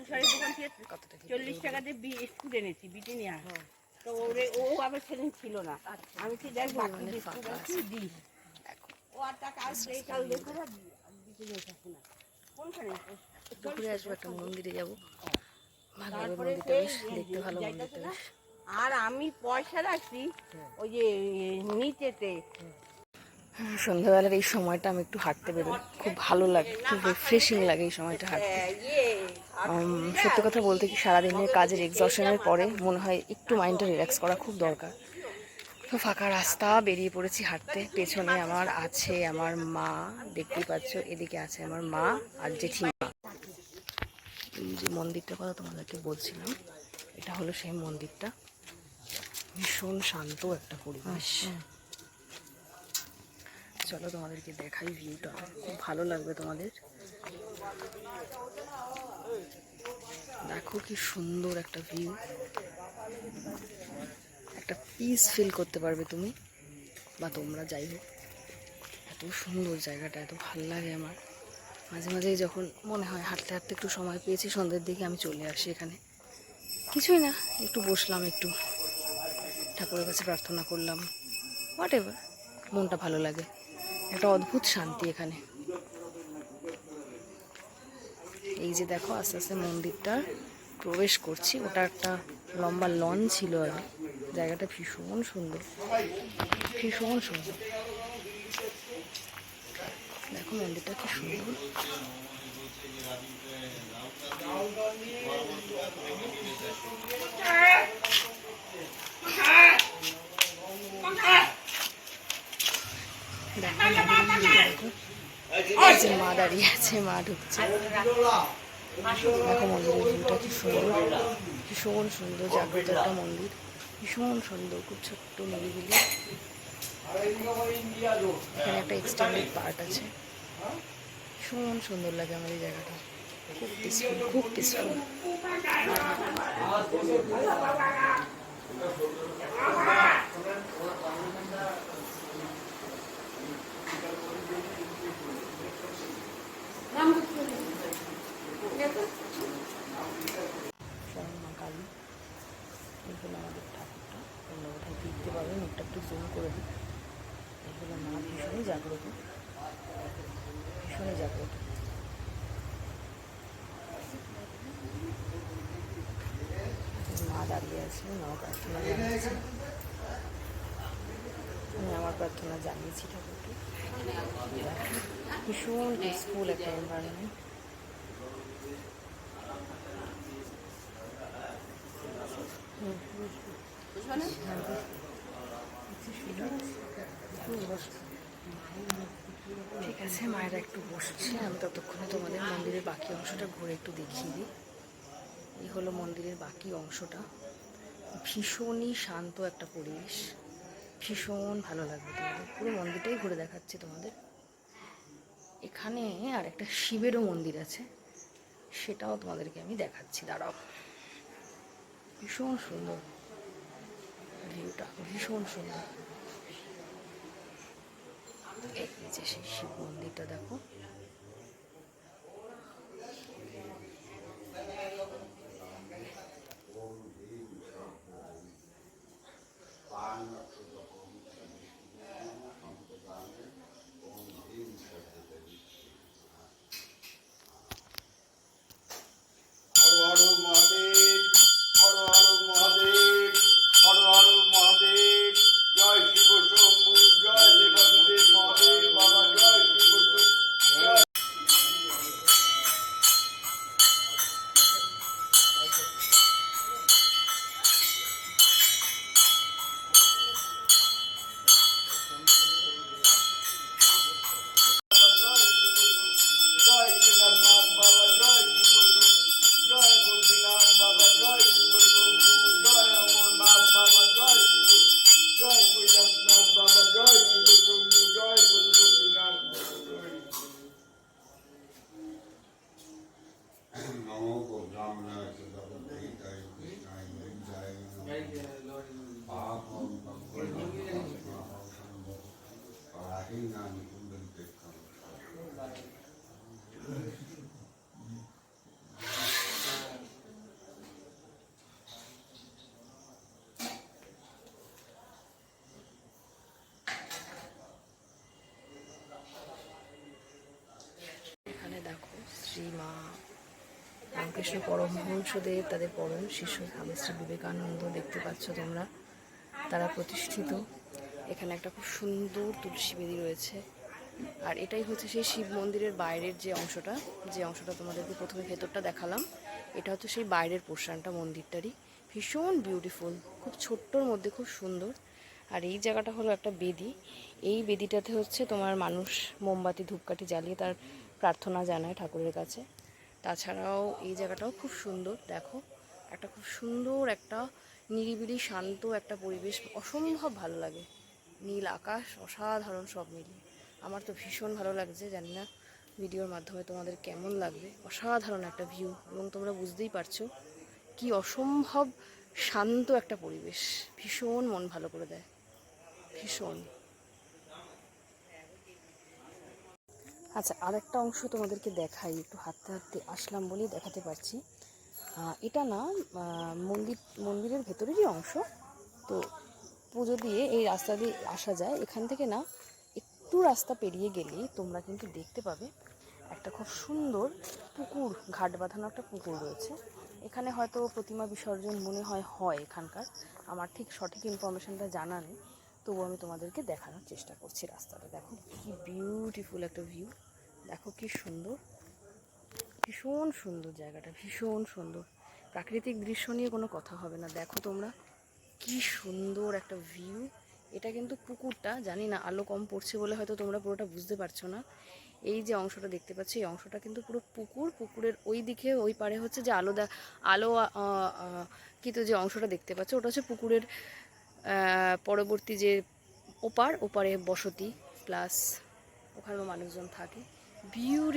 মুশারির দোকান থেকে 40 টাকা দিয়ে বিস্কুট এনেছি ব্রিটানিয়া। তো ও আবার সেদিন ছিল না, আমি কি দেখ বাকি বিস্কুট দিই ও আর টাকা আসবে কাল দেখো না দিতে যাচ্ছে না কোনখানে ঘুরে আসবো, একটা মন্দিরে যাবো, ভালো হবে মন্দিরটা, বেশ দেখতে ভালো মন্দিরটা বেশ। আর আমি পয়সা রাখছি ওই যে নিচেতে। সন্ধ্যাবেলার এই সময়টা আমি একটু হাঁটতে বেরোই, খুব ভালো লাগে, খুব রিফ্রেশিং লাগে এই সময়টা হাঁটতে। সত্যি কথা বলতে কি, সারাদিনের কাজের এক্সশনের পরে মনে হয় একটু মাইন্ডটা রিল্যাক্স করা খুব দরকার। তো ফাঁকা রাস্তা বেরিয়ে পড়েছি হাঁটতে। পেছনে আমার আছে আমার মা, দেখতেই পাচ্ছ, এদিকে আছে আমার মা আর জেঠিমা। এই যে মন্দিরটার কথা তোমাদেরকে বলছিলাম, এটা হলো সেই মন্দিরটা। ভীষণ শান্ত একটা পরিবেশ। চলো তোমাদেরকে দেখাই ভিউটা, খুব ভালো লাগবে তোমাদের। দেখো কি সুন্দর একটা ভিউ, একটা পিস ফিল করতে পারবে তুমি বা তোমরা, যাই হোক এত সুন্দর জায়গাটা, এত ভালো লাগে আমার। মাঝে মাঝে যখন মনে হয় হাঁটতে হাঁটতে একটু সময় পেয়েছি সন্ধ্যের দিকে, আমি চলে আসি এখানে। কিছুই না, একটু বসলাম, একটু ঠাকুরের কাছে প্রার্থনা করলাম, হোয়াট এভার, মনটা ভালো লাগে। একটা অদ্ভুত শান্তি এখানে। এই যে দেখো আস্তে আস্তে মন্দিরটা প্রবেশ করছি, ওটা একটা লম্বা লন ছিল আগে। জায়গাটা ভীষণ সুন্দর, ভীষণ সুন্দর। দেখো মন্দিরটা কি সুন্দর। দেখো মা দাঁড়িয়ে আছে, মা ঢুকছে। দেখো মন্দিরের ভিউটা কি সুন্দর, ভীষণ সুন্দর, জাগ্রত একটা মন্দির, ভীষণ সুন্দর, খুব ছোট্ট নিরিবিলি। এখানে একটা এক্সটেন্ডেড পার্ট আছে, ভীষণ সুন্দর লাগে আমার এই জায়গাটা, খুব পিসফুল, খুব পিসফুল। মা কালী, এগুলো আমাদের ঠাকুরটা, তোমরা কোথায় দেখতে পাবে, মুখটা একটু জুম করে দিই। এগুলো মা ভীষণই জাগ্রত, ভীষণই জাগ্রত। মা দাঁড়িয়ে আছে, মা প্রার্থনা জানিয়েছে, আমি আমার প্রার্থনা জানিয়েছি ঠাকুরকে। ভীষণ পিসফুল একটা এনভায়রনমেন্ট। ঠিক আছে, মায়েরা একটু বসছে, আমি ততক্ষণে তোমাদের মন্দিরের বাকি অংশটা ঘুরে একটু দেখিয়ে দিই। এই হলো মন্দিরের বাকি অংশটা, ভীষণই শান্ত একটা পরিবেশ, ভীষণ ভালো লাগবে তোমাদের। পুরো মন্দিরটাই ঘুরে দেখাচ্ছি তোমাদের। এখানে আর একটা শিবেরও মন্দির আছে, সেটাও তোমাদেরকে আমি দেখাচ্ছি, দাঁড়াও। ভীষণ সুন্দর ভিউটা, ভীষণ সুন্দর। এই যে সেই শিব মন্দিরটা দেখো, রামকৃষ্ণ পরমহংসদেব, তাদের পরম শিষ্য স্বামী শ্রী বিবেকানন্দ দেখতে পাচ্ছ তোমরা, তারা প্রতিষ্ঠিত। এখানে একটা খুব সুন্দর তুলসী বেদি রয়েছে। আর এটাই হচ্ছে সেই শিব মন্দিরের বাইরের যে অংশটা তোমাদেরকে প্রথমে ভেতরটা দেখালাম, এটা হচ্ছে সেই বাইরের পোর্শনটা মন্দিরটারই। ভীষণ বিউটিফুল, খুব ছোট্টর মধ্যে খুব সুন্দর। আর এই জায়গাটা হলো একটা বেদি। এই বেদিটাতে হচ্ছে তোমার মানুষ মোমবাতি ধূপকাঠি জ্বালিয়ে তার প্রার্থনা জানায় ঠাকুরের কাছে। তাছাড়াও এই জায়গাটাও খুব সুন্দর, দেখো একটা খুব সুন্দর একটা নিরিবিলি শান্ত একটা পরিবেশ, অসম্ভব ভালো লাগে। নীল আকাশ, অসাধারণ সব মিলিয়ে আমার তো ভীষণ ভালো লাগছে। জানি না ভিডিওর মাধ্যমে তোমাদের কেমন লাগবে। অসাধারণ একটা ভিউ, এবং তোমরা বুঝতেই পারছো কি অসম্ভব শান্ত একটা পরিবেশ, ভীষণ মন ভালো করে দেয়, ভীষণ। আচ্ছা, আরেকটা অংশ তোমাদেরকে দেখাই, একটু হাঁটতে হাঁটতে আসলাম বলেই দেখাতে পারছি। এটা না মন্দিরের ভেতরেরই অংশ। তো পুজো দিয়ে এই রাস্তা দিয়ে আসা যায়। এখান থেকে না একটু রাস্তা পেরিয়ে গেলেই তোমরা কিন্তু দেখতে পাবে একটা খুব সুন্দর পুকুর, ঘাট বাঁধানো একটা পুকুর রয়েছে। এখানে হয়তো প্রতিমা বিসর্জন মনে হয় এখানকার, আমার ঠিক সঠিক ইনফরমেশনটা জানা নেই, তবু আমি তোমাদেরকে দেখানোর চেষ্টা করছি রাস্তাটা। দেখো কি বিউটিফুল একটা ভিউ, দেখো কি সুন্দর, ভীষণ সুন্দর জায়গাটা, ভীষণ সুন্দর। প্রাকৃতিক দৃশ্য নিয়ে কোনো কথা হবে না। দেখো তোমরা কি সুন্দর একটা ভিউ। এটা কিন্তু পুকুরটা, জানি না আলো কম পড়ছে বলে হয়তো তোমরা পুরোটা বুঝতে পারছো না। এই যে অংশটা দেখতে পাচ্ছ, এই অংশটা কিন্তু পুরো পুকুর। পুকুরের ওই দিকে ওই পারে হচ্ছে যে আলো কিন্তু যে অংশটা দেখতে পাচ্ছ ওটা হচ্ছে পুকুরের পরবর্তী যে ওপারে বসতি, প্লাস ওখানেও মানুষজন থাকে। বিউটিফুল।